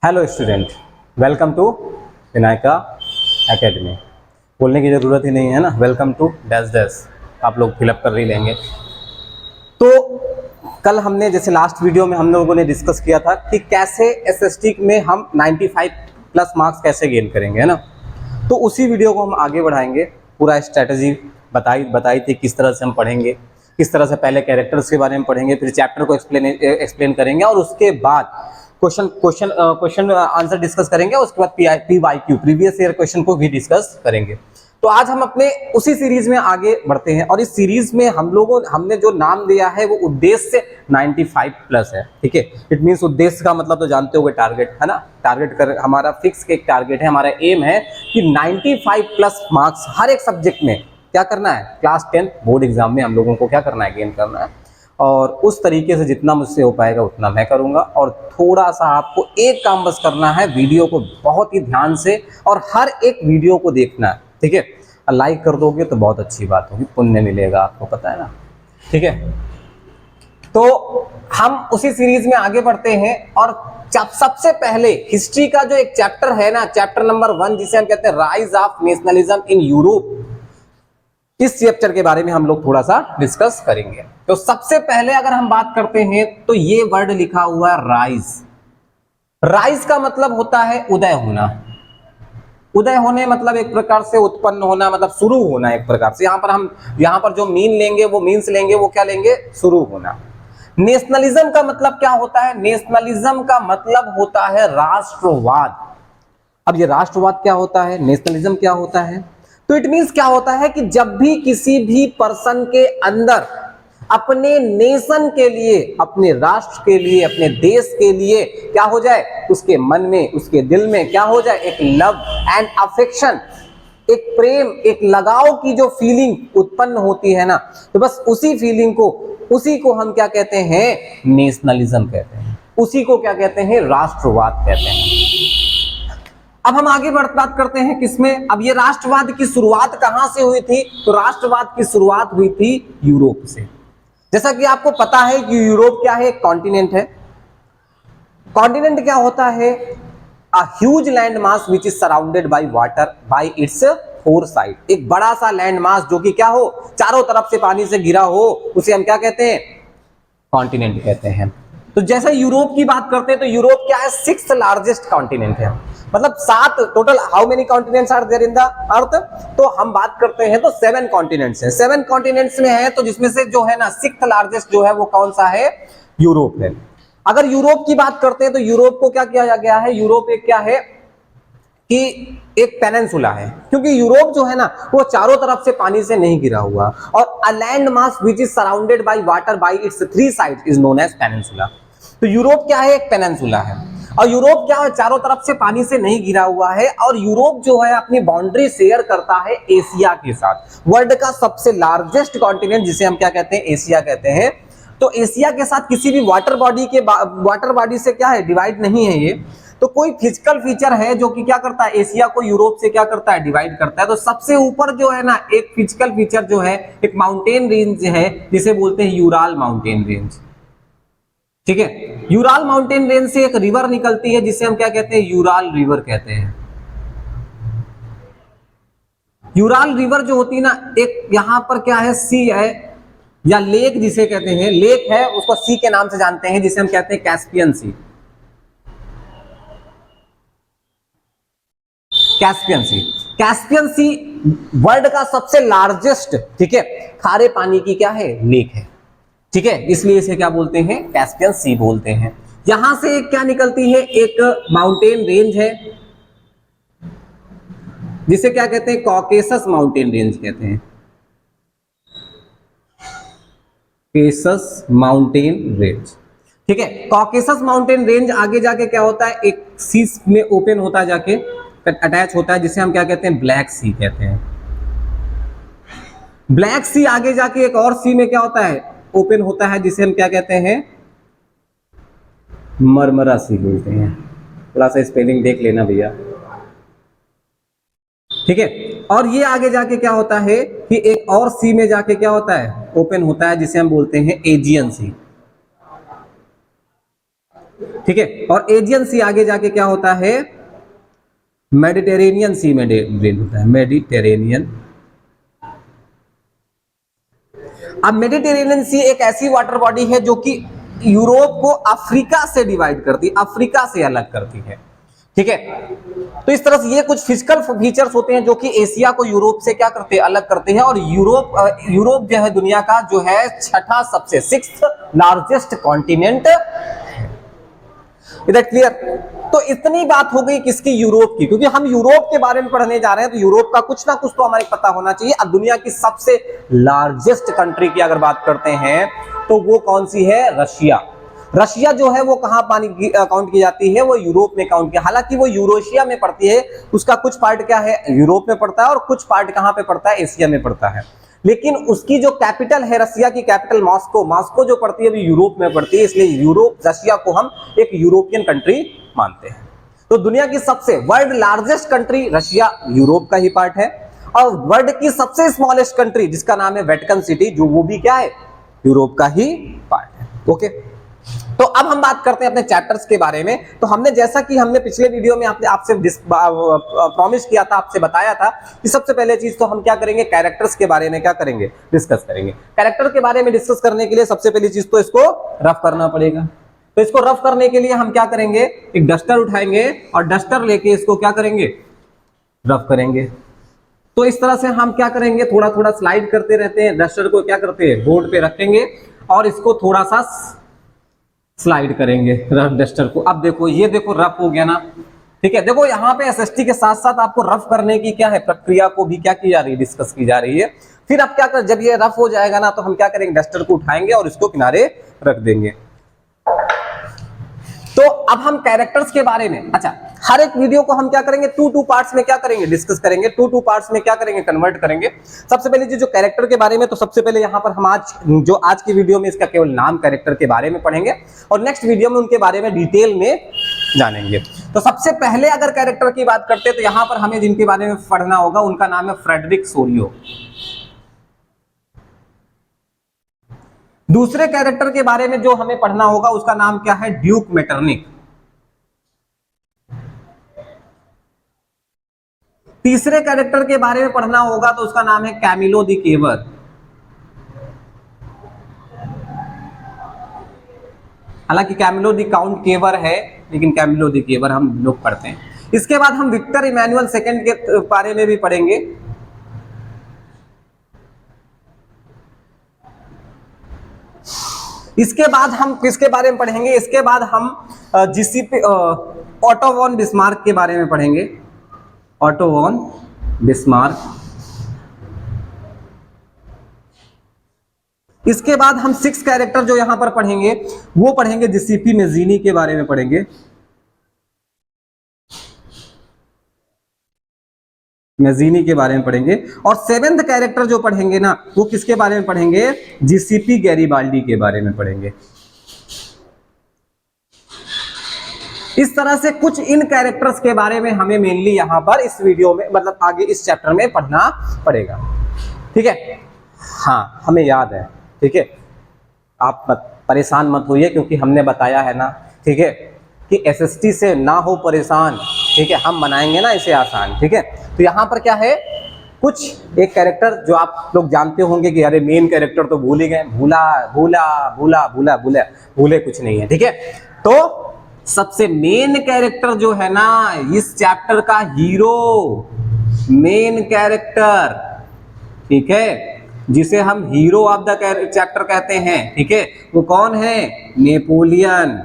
Hello student, welcome to Vinayaka academy. बोलने की ज़रूरत ही नहीं है ना, वेलकम टू डैश डैश आप लोग फिलअप कर ही लेंगे। तो कल हमने जैसे लास्ट वीडियो में हम लोगों ने डिस्कस किया था कि कैसे एसएसटी में हम 95 प्लस मार्क्स कैसे गेन करेंगे, है ना। तो उसी वीडियो को हम आगे बढ़ाएंगे। पूरा स्ट्रैटेजी बताई थी किस तरह से हम पढ़ेंगे, किस तरह से पहले कैरेक्टर्स के बारे में पढ़ेंगे, फिर चैप्टर को एक्सप्लेन करेंगे और उसके बाद क्वेश्चन आंसर डिस्कस करेंगे। उसके बाद PYQ प्रीवियस ईयर क्वेश्चन को भी डिस्कस करेंगे। तो आज हम अपने उसी सीरीज में आगे बढ़ते हैं और इस सीरीज में हमने जो नाम दिया है वो उद्देश्य 95 प्लस है। ठीक है, इट मींस उद्देश्य का मतलब तो जानते होगे, टारगेट है ना। टारगेट कर हमारा फिक्स एक टारगेट है, हमारा एम है कि 95 प्लस मार्क्स हर एक सब्जेक्ट में क्या करना है, क्लास 10 बोर्ड एग्जाम में हम लोगों को क्या करना है, गेन करना है। और उस तरीके से जितना मुझसे हो पाएगा उतना मैं करूंगा। और थोड़ा सा आपको एक काम बस करना है, वीडियो को बहुत ही ध्यान से और हर एक वीडियो को देखना है। ठीक है, लाइक कर दोगे तो बहुत अच्छी बात होगी, पुण्य मिलेगा आपको, पता है ना। ठीक है, तो हम उसी सीरीज में आगे बढ़ते हैं और सबसे पहले हिस्ट्री का जो एक चैप्टर है ना, चैप्टर नंबर 1 जिसे हम कहते हैं rise of nationalism in Europe, इस चैप्टर के बारे में हम लोग थोड़ा सा डिस्कस करेंगे। तो सबसे पहले अगर हम बात करते हैं तो ये वर्ड लिखा हुआ है राइज। राइज का मतलब होता है उदय होना। उदय होने मतलब एक प्रकार से उत्पन्न होना, मतलब शुरू होना एक प्रकार से। यहां पर जो मीन लेंगे वो मीन्स लेंगे, वो क्या लेंगे, शुरू होना। नेशनलिज्म का मतलब क्या होता है, नेशनलिज्म का मतलब होता है राष्ट्रवाद। अब ये राष्ट्रवाद क्या होता है, नेशनलिज्म क्या होता है, तो इट मींस क्या होता है कि जब भी किसी भी पर्सन के अंदर अपने नेशन के लिए, अपने राष्ट्र के लिए, अपने देश के लिए क्या हो जाए, उसके मन में, उसके दिल में क्या हो जाए, एक लव एंड अफेक्शन, एक प्रेम, एक लगाव की जो फीलिंग उत्पन्न होती है ना, तो बस उसी फीलिंग को, उसी को हम क्या कहते हैं, नेशनलिज्म कहते हैं। उसी को क्या कहते हैं, राष्ट्रवाद कहते हैं। अब हम आगे बात करते हैं किसमें। अब ये राष्ट्रवाद की शुरुआत कहां से हुई थी, तो राष्ट्रवाद की शुरुआत हुई थी यूरोप से। जैसा कि आपको पता है कि यूरोप क्या है, एक कॉन्टिनेंट है। कॉन्टिनेंट क्या होता है, a huge land mass which is surrounded by water by it's four side. एक बड़ा सा लैंड मास जो कि क्या हो, चारों तरफ से पानी से घिरा हो, उसे हम क्या कहते हैं, कॉन्टिनेंट कहते हैं। तो जैसे यूरोप की बात करते हैं तो यूरोप क्या है, 6th लार्जेस्ट कॉन्टिनेंट है। मतलब 7 total, how many continents are there in the earth, तो हम बात करते हैं तो 7 कॉन्टिनेंट्स हैं। 7 कॉन्टिनेंट्स में है, तो जिसमें से जो है ना 6th लार्जेस्ट जो है वो कौन सा है, यूरोप है। अगर यूरोप की बात करते हैं तो यूरोप को क्या किया गया है, यूरोप एक क्या है कि एक पेनिनसुला है, क्योंकि यूरोप जो है ना वो चारों तरफ से पानी से नहीं घिरा हुआ, और a land mass which is surrounded by water by its 3 sides is known as peninsula. तो यूरोप क्या है, एक पेनिनसुला है, और यूरोप क्या है, चारों तरफ से पानी से नहीं घिरा हुआ है। और यूरोप जो है अपनी बाउंड्री शेयर करता है एशिया के साथ। वर्ल्ड का सबसे लार्जेस्ट कॉन्टिनेंट जिसे हम क्या कहते हैं, एशिया कहते हैं। तो एशिया के साथ किसी भी वाटर बॉडी से क्या है, डिवाइड नहीं है ये। तो कोई फिजिकल फीचर है जो कि क्या करता है, एशिया को यूरोप से क्या करता है, डिवाइड करता है। तो सबसे ऊपर जो है ना एक फिजिकल फीचर जो है, एक माउंटेन रेंज है जिसे बोलते हैं यूराल माउंटेन रेंज। ठीक है, यूराल माउंटेन रेंज से एक रिवर निकलती है जिसे हम क्या कहते हैं, यूराल रिवर कहते हैं। यूराल रिवर जो होती है ना, एक यहां पर क्या है, सी है या लेक जिसे कहते हैं, लेक है, उसको सी के नाम से जानते हैं जिसे हम कहते हैं कैस्पियन सी। कैस्पियन सी, कैस्पियन सी वर्ल्ड का सबसे लार्जेस्ट, ठीक है, खारे पानी की क्या है, लेक है। ठीक है, इसलिए इसे क्या बोलते हैं, कैस्पियन सी बोलते हैं। यहां से क्या निकलती है, एक माउंटेन रेंज है जिसे क्या कहते हैं, कॉकेसस माउंटेन रेंज कहते हैं। कॉकेसस माउंटेन रेंज, ठीक है। कॉकेसस माउंटेन रेंज आगे जाके क्या होता है, एक सी में ओपन होता है, जाके अटैच होता है, जिसे हम क्या कहते हैं, ब्लैक सी कहते हैं। ब्लैक सी आगे जाके एक और सी में क्या होता है, ओपन होता है, जिसे हम क्या कहते हैं, मरमरा सी बोलते हैं। थोड़ा सा स्पेलिंग देख लेना भैया, ठीक है। और ये आगे जाके क्या होता है कि एक और सी में जाके क्या होता है, ओपन होता है, जिसे हम बोलते हैं एजियन सी। ठीक है। और एजियन सी आगे जाके क्या होता है, मेडिटेरेनियन सी में ड्रेन होता है, मेडिटेरेनियन। अब मेडिटेरेनियन सी एक ऐसी वाटर बॉडी है जो कि यूरोप को अफ्रीका से डिवाइड करती है, अफ्रीका से अलग करती है, ठीक है। तो इस तरह से ये कुछ फिजिकल फीचर्स होते हैं जो कि एशिया को यूरोप से क्या करते हैं, अलग करते हैं। और यूरोप जो है दुनिया का जो है छठा सबसे 6th largest continent. Is that clear? तो इतनी बात हो गई किसकी, यूरोप की, क्योंकि हम यूरोप के बारे में पढ़ने जा रहे हैं तो यूरोप का कुछ ना कुछ तो हमारे पता होना चाहिए। अब दुनिया की सबसे लार्जेस्ट कंट्री की अगर बात करते हैं तो वो कौन सी है, रशिया। रशिया जो है वो कहां काउंट की जाती है, वो यूरोप में काउंट की, हालांकि वो यूरोशिया में पड़ती है, उसका कुछ पार्ट क्या है यूरोप में पड़ता है और कुछ पार्ट कहां पे पड़ता है, एशिया में पड़ता है। लेकिन उसकी जो कैपिटल है, रशिया की कैपिटल मॉस्को जो पड़ती है वो यूरोप में पड़ती है, इसलिए रशिया को हम एक यूरोपियन कंट्री मानते हैं। तो दुनिया की सबसे world largest country Russia Europe का ही पार्ट है, और वर्ल्ड की सबसे स्मॉलेस्ट कंट्री जिसका नाम है वेटिकन सिटी, जो वो भी क्या है, यूरोप का ही पार्ट है। ओके, तो अब हम बात करते हैं अपने चैप्टर्स के बारे में। तो हमने जैसा कि हमने पिछले वीडियो में आपसे प्रॉमिस किया था, आपसे बताया था कि सबसे पहले चीज तो हम क्या करेंगे, कैरेक्टर्स के बारे में क्या करेंगे, डिस्कस करेंगे। कैरेक्टर के बारे में डिस्कस करने के लिए सबसे पहली चीज तो इसको रफ करना पड़ेगा। तो इसको रफ करने के लिए हम क्या करेंगे, एक डस्टर उठाएंगे और डस्टर लेके इसको क्या करेंगे, रफ करेंगे। तो इस तरह से हम क्या करेंगे, थोड़ा थोड़ा स्लाइड करते रहते हैं, डस्टर को क्या करते हैं, बोर्ड पे रखेंगे और इसको थोड़ा सा स्लाइड करेंगे रफ डस्टर को। अब देखो, ये देखो रफ हो गया ना, ठीक है। देखो यहाँ पे एसएसटी के साथ साथ आपको रफ करने की क्या है, प्रक्रिया को भी क्या की जा रही है, डिस्कस की जा रही है। फिर अब क्या कर, जब ये रफ हो जाएगा ना तो हम क्या करेंगे, डस्टर को उठाएंगे और इसको किनारे रख देंगे। तो अब हम कैरेक्टर्स के बारे में, अच्छा, हर एक वीडियो को हम क्या करेंगे, टू पार्ट्स में क्या करेंगे, डिस्कस करेंगे, टू पार्ट्स में क्या करेंगे, कन्वर्ट करेंगे। सबसे पहले जो कैरेक्टर के बारे में, तो सबसे पहले यहाँ पर हम आज की वीडियो में इसका केवल नाम कैरेक्टर के बारे में पढ़ेंगे और नेक्स्ट वीडियो में उनके बारे में डिटेल में जानेंगे। तो सबसे पहले अगर कैरेक्टर की बात करते हैं तो यहाँ पर हमें जिनके बारे में पढ़ना होगा उनका नाम है फ्रेडरिक सोरियो। दूसरे कैरेक्टर के बारे में जो हमें पढ़ना होगा उसका नाम क्या है, ड्यूक मेटरनिक। तीसरे कैरेक्टर के बारे में पढ़ना होगा तो उसका नाम है कैमिलो द केवर। हालांकि कैमिलो द काउंट केवर है, लेकिन कैमिलो द केवर हम लोग पढ़ते हैं। इसके बाद हम विक्टर इमैनुअल सेकंड के बारे में भी पढ़ेंगे। इसके बाद हम किसके बारे में पढ़ेंगे, इसके बाद हम जीसीपी ऑटो वॉन बिस्मार्क के बारे में पढ़ेंगे, ऑटो वॉन बिस्मार्क। इसके बाद हम 6 कैरेक्टर जो यहां पर पढ़ेंगे वो पढ़ेंगे जीसीपी मेज़िनी के बारे में पढ़ेंगे, मेज़िनी के बारे में पढ़ेंगे। और 7th कैरेक्टर जो पढ़ेंगे ना वो किसके बारे में पढ़ेंगे, जीसीपी गैरिबाल्डी के बारे में पढ़ेंगे। इस तरह से कुछ इन कैरेक्टर्स के बारे में हमें मेनली यहां पर इस वीडियो में, मतलब आगे इस चैप्टर में पढ़ना पड़ेगा, ठीक है। हाँ, हमें याद है, ठीक है, आप परेशान मत होइए क्योंकि हमने बताया है ना, ठीक है, कि एसएसटी से ना हो परेशान, ठीक है, हम बनाएंगे ना इसे आसान, ठीक है। तो यहाँ पर क्या है, कुछ एक कैरेक्टर जो आप लोग जानते होंगे कि अरे मेन कैरेक्टर तो भूल ही गए, भूले कुछ नहीं है, ठीक है। तो सबसे मेन कैरेक्टर जो है ना इस चैप्टर का हीरो, मेन कैरेक्टर, ठीक है, जिसे हम हीरो ऑफ द चैप्टर कहते हैं, ठीक है, वो कौन है, नेपोलियन।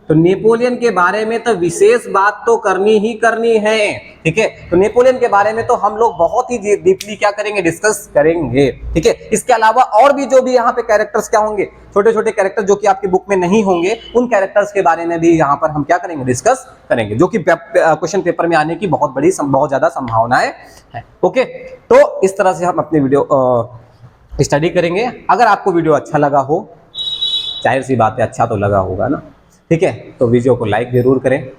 तो नेपोलियन के बारे में तो विशेष बात तो करनी ही करनी है, ठीक है। तो नेपोलियन के बारे में तो हम लोग बहुत ही डीपली क्या करेंगे, डिस्कस करेंगे, ठीक है। इसके अलावा और भी जो भी यहाँ पे कैरेक्टर्स क्या होंगे, छोटे छोटे कैरेक्टर जो कि आपकी बुक में नहीं होंगे, उन कैरेक्टर्स के बारे में भी यहाँ पर हम क्या करेंगे, डिस्कस करेंगे, जो कि क्वेश्चन पेपर में आने की बहुत ज्यादा संभावनाएं है। ओके, तो इस तरह से हम अपनी वीडियो स्टडी करेंगे। अगर आपको वीडियो अच्छा लगा हो, जाहिर सी बात है अच्छा तो लगा होगा ना, ठीक है, तो वीडियो को लाइक जरूर करें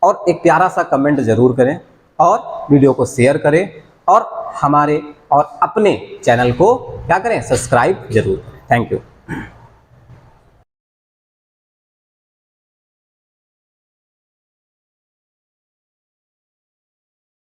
और एक प्यारा सा कमेंट जरूर करें और वीडियो को शेयर करें और हमारे और अपने चैनल को क्या करें, सब्सक्राइब जरूर करें। Thank you.